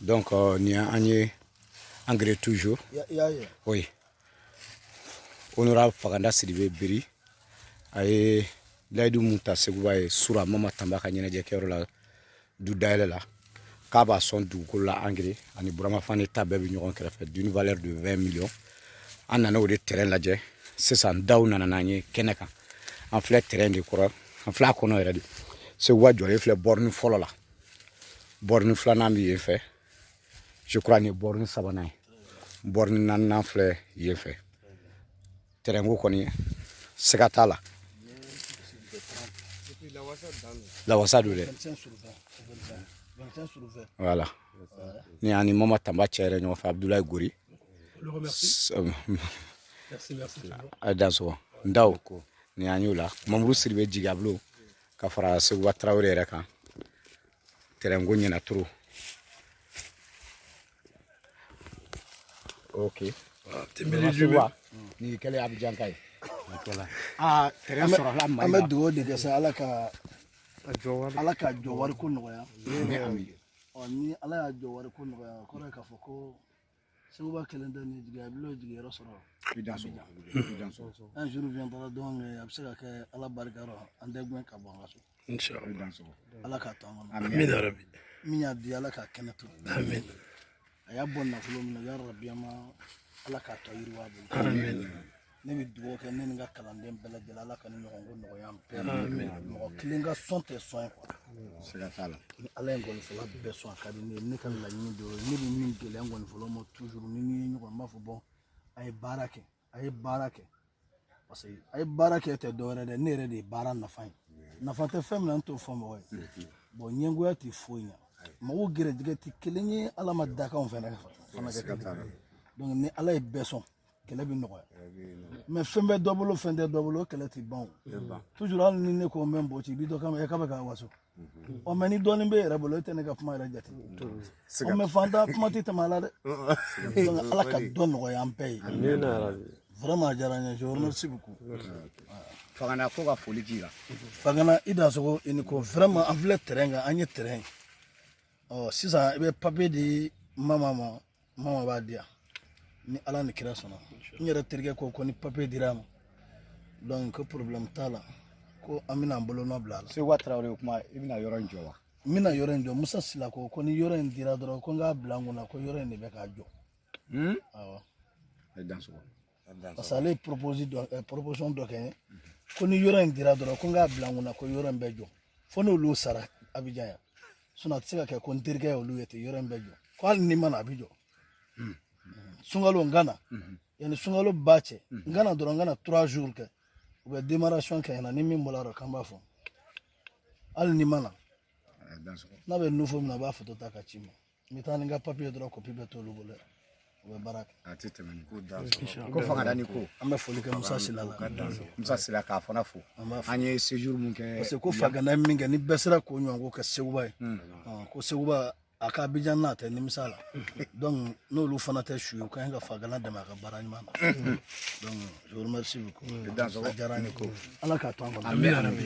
Donc, on y a engrais toujours. Oui. Honorable Faganda Sidibé Biri. Aye, Laïdou Mouta Segouba Soura Mama Tamba Kanyene Jekero la du Daïla la. Kaba son du la engrais. Ani Burama Fane Tabé Vigneron qui a fait d'une valeur de 20 millions. En année de terrain là, c'est ça, down nananye Keneka. En fait, terrain de coureur. En fait, qu'on a dit. C'est quoi, je l'ai borne folle là. Borne flanambi est fait. Je crois que borne sabanaï. Borne nanan fleur est fait. Terrain où qu'on y est. C'est là. La wasa doule. Voilà. Ni ani mama tamba chere nyo fa Abdoulaye Gouri. Le remercie. Merci. Adanso. Ndaw. Ni ani la. Mamadou Sidibé Jigablo. Ka fara Segouba Traoré reka. Terrain go nyena trop. OK. Ni kele Abidjan kay. Ah, terrain sura la ma. Ahmed do de sa alaka jowar ko no ya. Ni ala jowar ko no ya ko ka foko Segouba kelenda ni Jigablo Jigero sura. Un jour viendra donc absaka ke ala barkaro ande gwen ka bon raso. Inch'Allah. Ala ka tango. Amin ya rabbi. Minya di ala ka keneto. Amin. Aya bonna fulo min ya rabbi ma ala ka to yirwa bu. Amin. Ne bi duwo ke ne nga kalanden bele de ala ka ni ngongo no yam pe. Amin. Mo klinga sonte soin quoi. C'est la sala. Ala ngol fulo be soin ka ni kan la ni do ni bi min de la ngol fulo mo toujours ni ngol ma fu bon ay barake parce que ay barake te do re de ne re de bara na fain. Na fate fem na to fo mo bon nyengo ya ti fonya ma wo gere diga ti kelenye ala ma daka on fena fana ka donc ni ala e beson kele bi noya mais fembe double fende double kele ti bon toujours al ni ne ko même bo ti bi do kam e ka ba ka waso o meni doni be re bolo te ne ka puma re jati o me fanda puma ti tamala de donc ala ka don noya am pay vraiment jaranya je vous remercie beaucoup Fagana ko ka foli kira. Fagana ida sogo ini ko vraiment en vrai terrain anye terrain. Oh sisan ibe papier di mama ba dia. Ni ala ni kira sona. Nyere terge ko ni papier dirama. Donc problème tala ko amina mbolo no blala. Se wa Traoré kuma ibina yoron jowa. Mina yoron jo Musa Sila ko ni yoron dira doro ko nga blango na ko yoron ne be ka jo. Awa. Danso. Parce que proposition do ken ko ni yoron dira doro ko nga blango na ko yoron be jo. Fo no lu sara Abidjan ya. Suna tsika ke ko ndirge o lu yete yoron be jo. Ko al ni mana Abidjan. Sungalo ngana. Yani sungalo bache. Ngana doro ngana 3 jours ke. Ou be démarration ke na ni mi molaro kamba fo. Al ni mana. Na be nouveau na ba foto ta ka chima. Mitani nga papier doro ko pibe to lu bole. Ou be baraka. Atete mani ko danso. Ko Faganda ni ko. Ame foli ke Musa Sila la. Musa Sila ka fona fo. Anye séjour mun ke. Parce que ko Faganda minga ni besera ko nyongo ka Segouba. Ko Segouba aka Abidjan na te ni misala. Donc no lu fana te shu ko nga Faganda de ma ka barani man. Donc je vous remercie beaucoup. Danso jarani ko. Ala ka to. Amin.